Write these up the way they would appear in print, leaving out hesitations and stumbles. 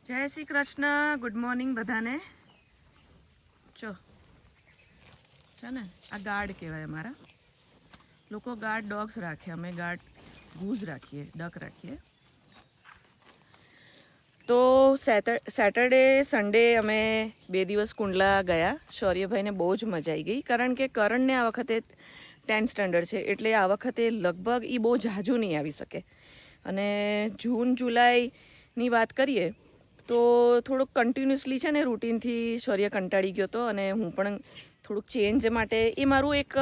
જય Shri Krishna. Good morning બધાને. ચો છે ને આ ગાર્ડ કહેવાય. અમારા લોકો ગાર્ડ ડોગ્સ રાખે, અમે ગાર્ડ ગૂઝ રાખીએ, ડક રાખીએ. તો સેટરડે સન્ડે અમે 2 દિવસ કુંડલા ગયા. શૌર્યભાઈને બહુ જ મજા આવી ગઈ, કારણ કે કરણને આ વખતે 10th સ્ટાન્ડર્ડ છે, એટલે આ વખતે લગભગ એ બહુ ઝાઝું નહીં આવી શકે. અને જૂન જુલાઈની વાત કરીએ તો થોડુંક કન્ટિન્યુઅસલી છે ને રૂટીનથી શૌર્ય કંટાળી ગયો હતો, અને હું પણ થોડુંક ચેન્જ માટે એ મારું એક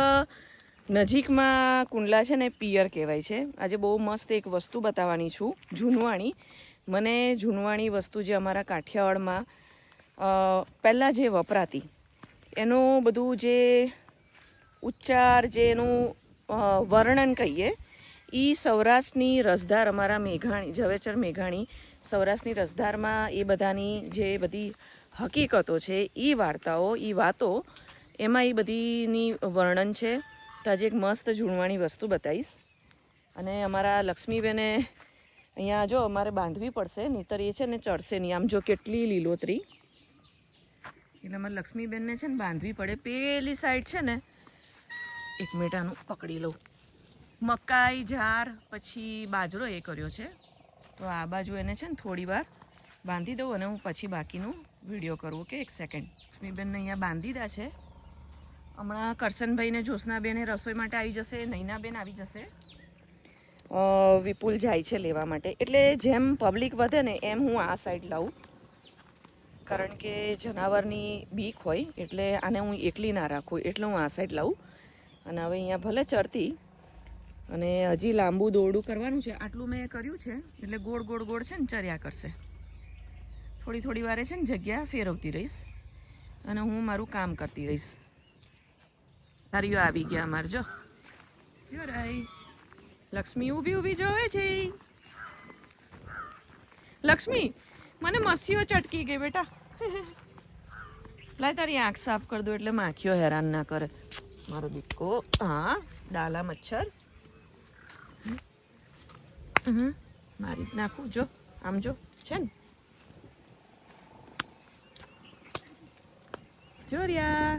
નજીકમાં કુંડલા છે ને પિયર કહેવાય છે. આજે બહુ મસ્ત એક વસ્તુ બતાવવાની છું, જૂનવાણી. મને જૂનવાણી વસ્તુ જે અમારા કાઠિયાવાડમાં પહેલાં જે વપરાતી એનું બધું જે ઉચ્ચાર, જે એનું વર્ણન કહીએ, એ સૌરાષ્ટ્રની રસધાર અમારા મેઘાણી, ઝવેરચંદ મેઘાણી સૌરાષ્ટ્રની રસધારમાં એ બધાની જે બધી હકીકતો છે, એ વાર્તાઓ, એ વાતો, એમાં એ બધીની વર્ણન છે. તો આજે એક મસ્ત જૂનવાણી વસ્તુ બતાવીશ. અને અમારા લક્ષ્મીબેને અહીંયા જો અમારે બાંધવી પડશે, નહીંતર એ છે ને ચડશે નહીં. આમ જો કેટલી લીલોતરી, એટલે અમારે લક્ષ્મીબેનને છે ને બાંધવી પડે. પેલી સાઈડ છે ને, એક મિનિટ આનું પકડી લઉં, મકાઈ, જાર, પછી બાજરો એ કર્યો છે. તો આ બાજુ એને છે ને થોડી વાર બાંધી દઉં, અને હું પછી બાકીનું વિડીયો કરું. ઓકે, એક સેકન્ડ. લક્ષ્મીબેનને અહીંયા બાંધી દા છે. હમણાં કરશનભાઈને, જ્યોત્સનાબેને રસોઈ માટે આવી જશે, નૈનાબેન આવી જશે, વિપુલ જાય છે લેવા માટે. એટલે જેમ પબ્લિક વધે ને એમ હું આ સાઈડ લાવું, કારણ કે જનાવરની બીક હોય, એટલે આને હું એકલી ના રાખું, એટલે હું આ સાઈડ લાવું. અને હવે અહીંયા ભલે ચરતી, અને હજી લાંબુ દોરડું કરવાનું છે. આટલું મેં કર્યું છે, એટલે ગોળ ગોળ ગોળ છે ને ચર્યા કરશે. થોડી થોડી વારે છે ને જગ્યા ફેરવતી રહીશ, અને હું મારું કામ કરતી રહીશ. તારીઓ આવી ગયા અમારે, જો રાઈ લક્ષ્મી ઊભી ઊભી જોવે છે. લક્ષ્મી, મને મસ્સીઓ ચટકી ગઈ બેટા. લાય તારી આંખ સાફ કરી દો, એટલે માખીઓ હેરાન ના કરે. મારો દીકરો, હા, ડાલા મચ્છર મારી જ નાખું. જો આમ જો છે ને, જો રહ્યા,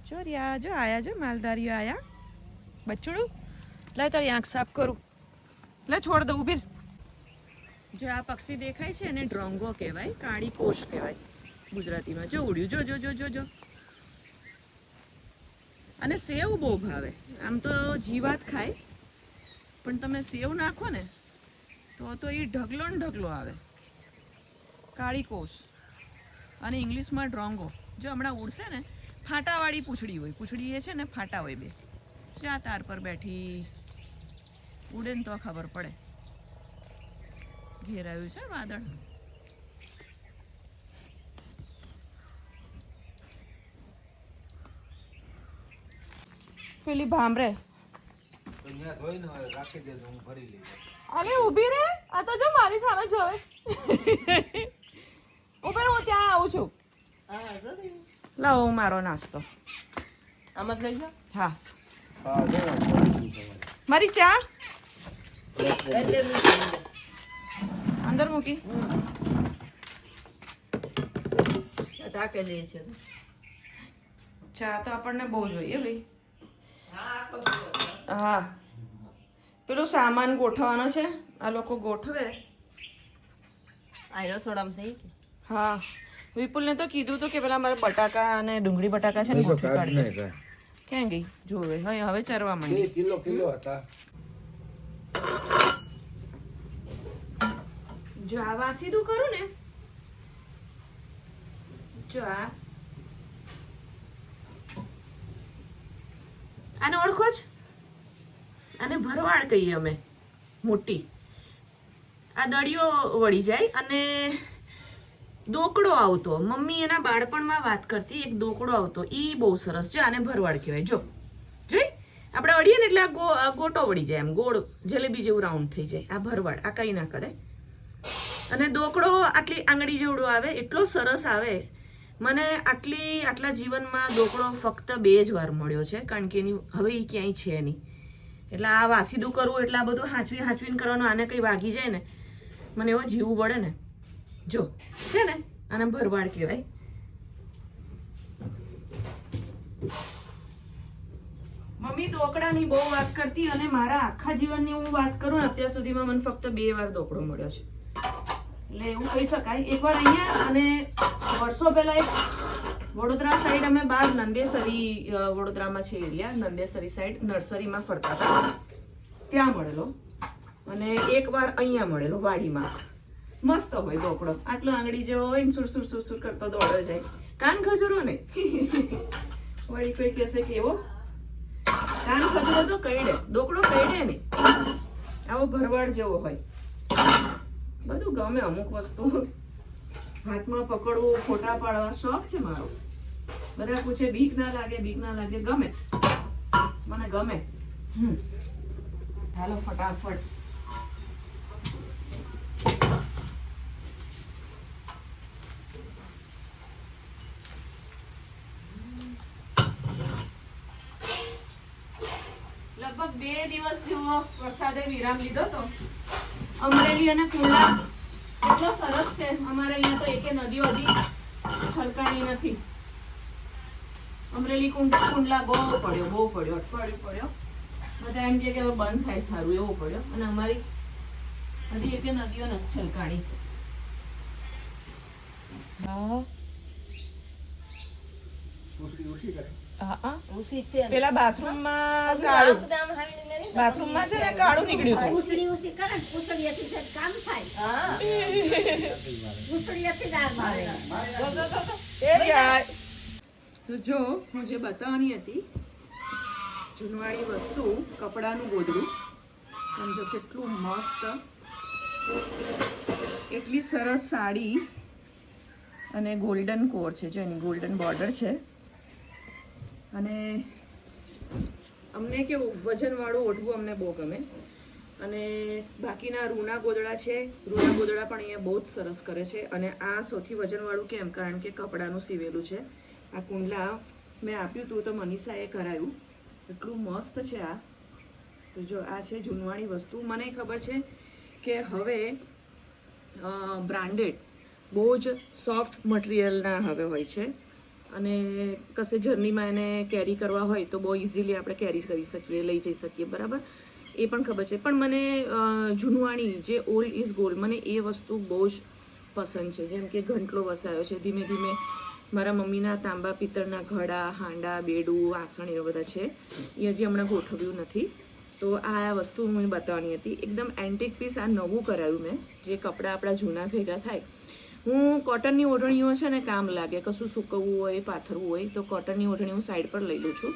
જો રહ્યા, જો આયા, જો માલધારીઓ આયા. બચ્ચુડું, લાય તારી આંખ સાફ કરું. લે છોડ દઉં, ઉભી. જો આ પક્ષી દેખાય છે એને ડ્રોંગો કહેવાય, કાળી કોશ કહેવાય ગુજરાતીમાં. જો ઉડ્યું, જો જો જો જો જો. અને સેવ બહુ ભાવે. આમ તો જીવાત ખાય, પણ તમે સેવ નાખો ને તો એ ઢગલો ને ઢગલો આવે. કાળી કોશ, અને ઇંગ્લિશમાં ડ્રોંગો. જો હમણાં ઉડશે ને, ફાંટાવાળી પૂંછડી હોય, પૂંછડી એ છે ને ફાંટા હોય બે. જ્યાં તાર પર બેઠી ઉડે ને તો ખબર પડે. ઘેરાયું છે વાદળ. પેલી ભાંભરે અરે ઊભી રે, આ તો જો મારી સામે જોવે. ઉપર હું ત્યાં આવું છું. લાવો હું મારો નાસ્તો આમ જ લઈ જાઓ. હા, મારી ચા અંદર મૂકી. ચા તો આપણને બહુ જોઈએ ભાઈ. હા, પેલું સામાન ગોઠવવાનો છે, આ લોકો ગોઠવે. હા, વિપુલને તો કીધું હતું કે પેલા મારે બટાકા અને ડુંગળી બટાકા છે ને ગોઠવી કાઢજે. ક્યાં ગઈ જોવે. હવે ચરવા માંડી. કિલો હતા. જો આ વાસીદું કરું ને, જો આને ઓળખો જ? આને ભરવાડ કહીએ અમે. મોટી આ દળીઓ વળી જાય, અને દોકડો આવતો. મમ્મી એના બાળપણમાં વાત કરતી, એક દોકડો આવતો, એ બહુ સરસ. જો આને ભરવાડ કહેવાય. જો જોઈ, આપણે અડીએ ને એટલે આ ગોટો વળી જાય, એમ ગોળ જલેબી જેવું રાઉન્ડ થઈ જાય. આ ભરવાડ, આ કંઈ ના કરે. અને દોકડો આટલી આંગળી જેવડો આવે, એટલો સરસ આવે. મને આટલા જીવનમાં દોકડો ફક્ત 2 જ વાર મળ્યો છે, કારણ કે એની હવે એ ક્યાંય છે નહીં. એટલે આ વાસીદું કરવું એટલે આ બધું હાંચવીને કરવાનું. આને કંઈ વાગી જાય ને મને એવો જીવવું પડે ને. જો છે ને આને ભરવાડ કહેવાય. મમ્મી દોકડાની બહુ વાત કરતી અને મારા આખા જીવનની હું વાત કરું ને અત્યાર સુધીમાં મને ફક્ત 2 વાર દોકડો મળ્યો છે. એટલે એવું કહી શકાય. એકવાર અહીંયા અને વર્ષો પહેલા એક વડોદરા સાઈડ અમે બહાર નંદેસરી, વડોદરામાં છે એરિયા, નંદેસરી સાઈડ નર્સરીમાં ફરતા હતા ત્યાં મળેલો. અને એકવાર અહીંયા મળેલો વાડીમાં. મસ્ત હોય દોકડો, આટલો આંગળી જેવો હોય ને સુરસુર સુરસુર કરતો દોડો જાય. કાન ખજૂરો ને વળી કોઈ કહેશે કે એવો કાન ખજૂરો તો કઈડે, દોકડો કઈડે ને આવો ભરવાડ જેવો હોય. બધું ગમે, અમુક વસ્તુ હાથમાં પકડવું, ફોટા પાડવા શોખ છે મારો. બધા પૂછે બીક ના લાગે, બીક ના લાગે, ગમે મને ગમે. હાલો ફટાફટ. લગભગ 2 દિવસ જેવો વરસાદે વિરામ લીધો તો. અમરેલી અને કુંડલા એટલો સરસ છે. અમારે અહીંયા તો એકે નદીઓ હજી છલકાણી નથી. અમરેલી કુંડલા બહુ પડ્યો, અઠવાડિયું પડ્યો. બધા એમ કે હવે બંધ થાય સારું એવો પડ્યો. અને અમારી હજી એકે નદીઓ નથી છલકાણી. પેલા બાથરૂમમાં છે ને કાળું નીકળ્યું તો જો હું જે બતાવવાની હતી જૂનવાળી વસ્તુ, કપડાનું ગોદડું. સમજો કેટલું મસ્ત, એટલી સરસ સાડી અને ગોલ્ડન કોર છે. જો એની ગોલ્ડન બોર્ડર છે. અને અમને કેવું વજનવાળું ઓઢવું અમને બહુ ગમે. અને બાકીના રૂના ગોદડા છે. રૂના ગોદડા પણ અહીંયા બહુ જ સરસ કરે છે. અને આ સૌથી વજનવાળું કેમ? કારણ કે કપડાનું સીવેલું છે. આ કુંડલા મેં આપ્યું હતું તો મનીષાએ કરાયું. એટલું મસ્ત છે આ. તો જો આ છે જૂનવાણી વસ્તુ. મને ખબર છે કે હવે બ્રાન્ડેડ બહુ જ સોફ્ટ મટીરિયલના હવે હોય છે. અને કશે જર્નીમાં એને કેરી કરવા હોય તો બહુ ઇઝીલી આપણે કેરી કરી શકીએ, લઈ જઈ શકીએ, બરાબર. એ પણ ખબર છે. પણ મને જૂનવાણી જે ઓલ્ડ ઇઝ ગોલ્ડ, મને એ વસ્તુ બહુ જ પસંદ છે. જેમ કે ઘંટલો વસાયો છે. ધીમે ધીમે મારા મમ્મીના તાંબા પિત્તળના ઘડા, હાંડા, બેડું, વાસણ એવા બધા છે. એ હજી હમણાં ગોઠવ્યું નથી. તો આ વસ્તુ મને બતાવવાની હતી. એકદમ એન્ટિક પીસ આ નવું કરાયું મેં. જે કપડાં આપણા જૂના ભેગા થાય. હું કોટનની ઓઢણીઓ છે ને કામ લાગે, કશું સૂકવવું હોય, પાથરવું હોય તો કોટનની ઓઢણી હું સાઈડ પર લઈ લઉં છું.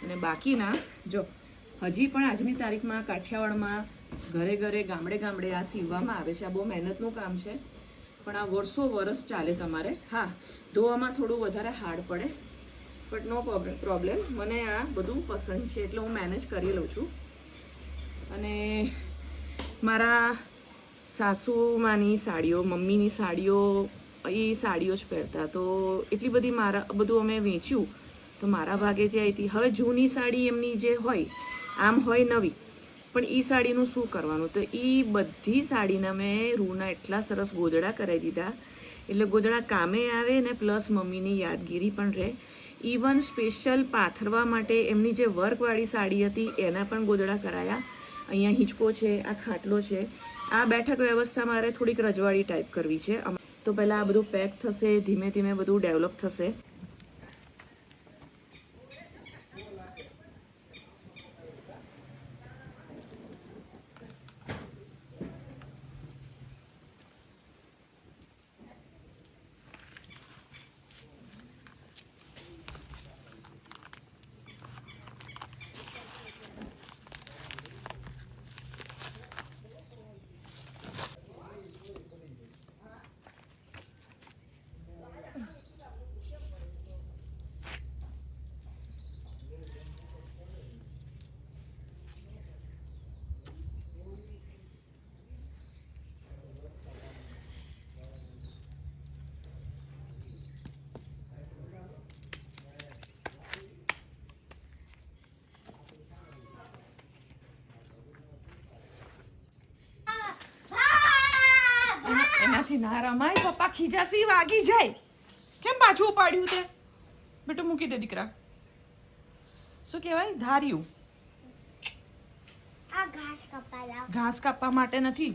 અને બાકીના જો હજી પણ આજની તારીખમાં કાઠિયાવાડમાં ઘરે ઘરે, ગામડે ગામડે આ સીવવામાં આવે છે. આ બહુ મહેનતનું કામ છે, પણ આ વર્ષો વરસ ચાલે તમારે. હા, ધોવામાં થોડું વધારે હાર્ડ પડે, બટ નો પ્રોબ્લેમ. મને આ બધું પસંદ છે એટલે હું મેનેજ કરી લઉં છું. અને મારા સાસુમાની સાડીઓ, મમ્મીની સાડીઓ, એ સાડીઓ જ પહેરતા. તો એટલી બધી બધું અમે વેચ્યું તો મારા ભાગે જે આવી હતી. હવે જૂની સાડી એમની જે હોય આમ હોય નવી, પણ એ સાડીનું શું કરવાનું? તો એ બધી સાડીના મેં રૂના એટલા સરસ ગોદડા કરાવી દીધા. એટલે ગોદડા કામે આવે ને પ્લસ મમ્મીની યાદગીરી પણ રહે. ઇવન સ્પેશિયલ પાથરવા માટે એમની જે વર્કવાળી સાડી હતી એના પણ ગોદડા કરાયા. અહીંયા હિંચકો છે, આ ખાટલો છે. આ બેઠક વ્યવસ્થા મારે થોડીક રજવાડી ટાઈપ કરવી છે. તો પહેલાં આ બધું પેક થશે, ધીમે ધીમે બધું ડેવલપ થશે. આનાથી ના રમાય, પપ્પા ખીજાસી વાગી જાય. કેમ પાછું ઉપાડ્યું તે? બેટું મૂકી દે દીકરા. શું કહેવાય? ધાર્યું. આ ઘાસ કાપવા લાવ. ઘાસ કાપવા માટે નથી.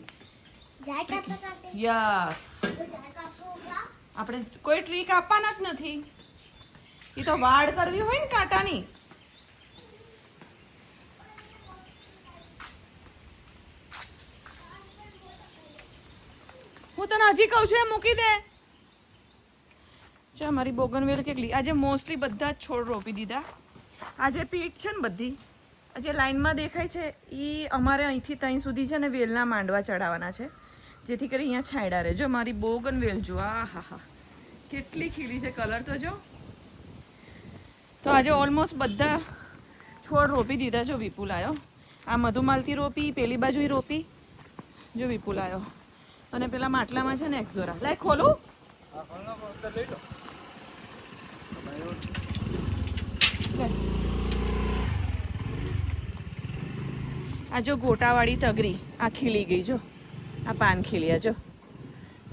જાય કાપવા માટે. યસ. જાય કાપવા. આપણે કોઈ ટ્રી કાપવાના જ નથી. એ તો વાડ કરવી હોય ને કાંટાની. હું તને હજી કહું છું એ મૂકી દે. જો મારી બોગનવેલ કેટલી, આજે મોસ્ટલી બધા જ છોડ રોપી દીધા. આજે પીટ છે ને બધી, આજે લાઈનમાં દેખાય છે એ અમારે અહીંથી ત્યાં સુધી છે ને વેલના માંડવા ચડાવવાના છે, જેથી કરી અહીંયા છાંયડા રહે. જો મારી બોગનવેલ જો, આ હા હા કેટલી ખીલી છે, કલર તો જો. તો આજે ઓલમોસ્ટ બધા છોડ રોપી દીધા. જો વિપુલ આવ્યો, આ મધુમાલતી રોપી, પેલી બાજુ રોપી. જો વિપુલ આવ્યો, અને પેલા માટલામાં છે ને એક્ઝોરા. લાય ખોલું. આ જો ગોટાવાળી તગરી આ ખીલી ગઈ, જો આ પાન ખીલ્યા જો.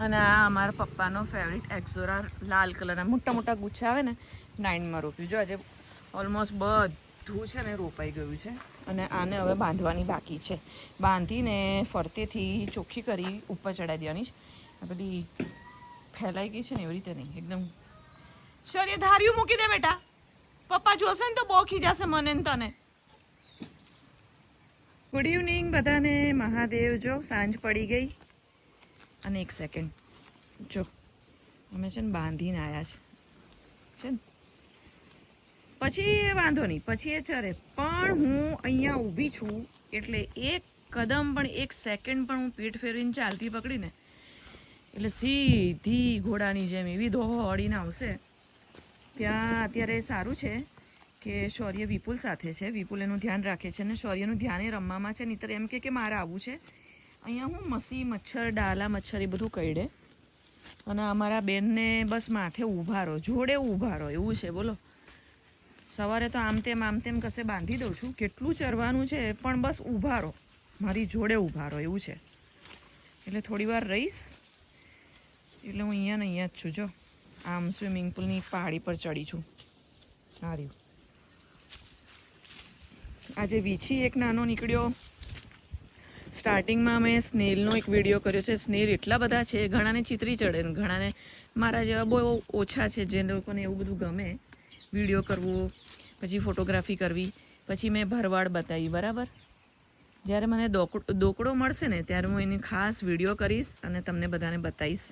અને આ અમારા પપ્પાનો ફેવરિટ એક્ઝોરા લાલ કલરના મોટા મોટા ગુચ્છા આવે ને, 9માં રોપ્યું. જો આજે ઓલમોસ્ટ બધું છે ને રોપાઈ ગયું છે. અને આને હવે બાંધવાની બાકી છે. બાંધીને ફરતેથી ચોખ્ખી કરી ઉપર ચડાવી દેવાની છે. આ બધી ફેલાઈ ગઈ છે ને એવી રીતે નહીં, એકદમ. શૌર્ય ધાર્યું મૂકી દે બેટા, પપ્પા જોશે ને તો બહુ ખીજાશે મને ને તને. ગુડ ઇવનિંગ બધાને. મહાદેવ. જો સાંજ પડી ગઈ. અને એક સેકન્ડ જો, અમે છે ને બાંધીને આવ્યા છે ને, પછી વાંધો નહીં, પછી એ ચરે. પણ હું અહીંયા ઊભી છું એટલે એક કદમ પણ, એક સેકન્ડ પણ હું પીઠ ફેરવીને ચાલતી પકડીને એટલે સીધી ઘોડાની જેમ એવી દોડીને આવશે. ત્યાં અત્યારે સારું છે કે શૌર્ય વિપુલ સાથે છે. વિપુલ એનું ધ્યાન રાખે છે, અને શૌર્યનું ધ્યાન એ રમવામાં છે. નહીંતર એમ કે મારે આવવું છે. અહીંયા હું મસી, મચ્છર, ડાલા મચ્છર એ બધું કરડે. અને અમારા બેનને બસ માથે ઊભા રહો, જોડે ઊભા રહો એવું છે. બોલો, સવારે તો આમ તેમ કશે બાંધી દઉં છું, કેટલું ચરવાનું છે, પણ બસ ઊભા રહો, મારી જોડે ઊભા રહો એવું છે. એટલે થોડી વાર રહીશ એટલે હું અહીંયા ને અહીંયા જ છું. જો આમ સ્વિમિંગ પુલની પહાડી પર ચડી છું. આ રહ્યું. આજે વીછી એક નાનો નીકળ્યો. સ્ટાર્ટિંગમાં મેં સ્નેલનો એક વિડીયો કર્યો છે. સ્નેલ એટલા બધા છે, ઘણાને ચિતરી ચડે ને ઘણાને મારા જેવા બહુ ઓછા છે, જે લોકોને એવું બધું ગમે વિડીયો કરવો, પછી ફોટોગ્રાફી કરવી. પછી મેં ભરવાડ બતાવી. બરાબર, જ્યારે મને દોકડો મળશે ને ત્યારે હું એની ખાસ વિડીયો કરીશ અને તમને બધાને બતાવીશ.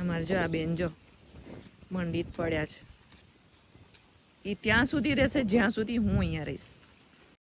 અમારે જો આ બેન જો મંડિત પડ્યા છે, એ ત્યાં સુધી રહેશે જ્યાં સુધી હું અહીંયા રહીશ.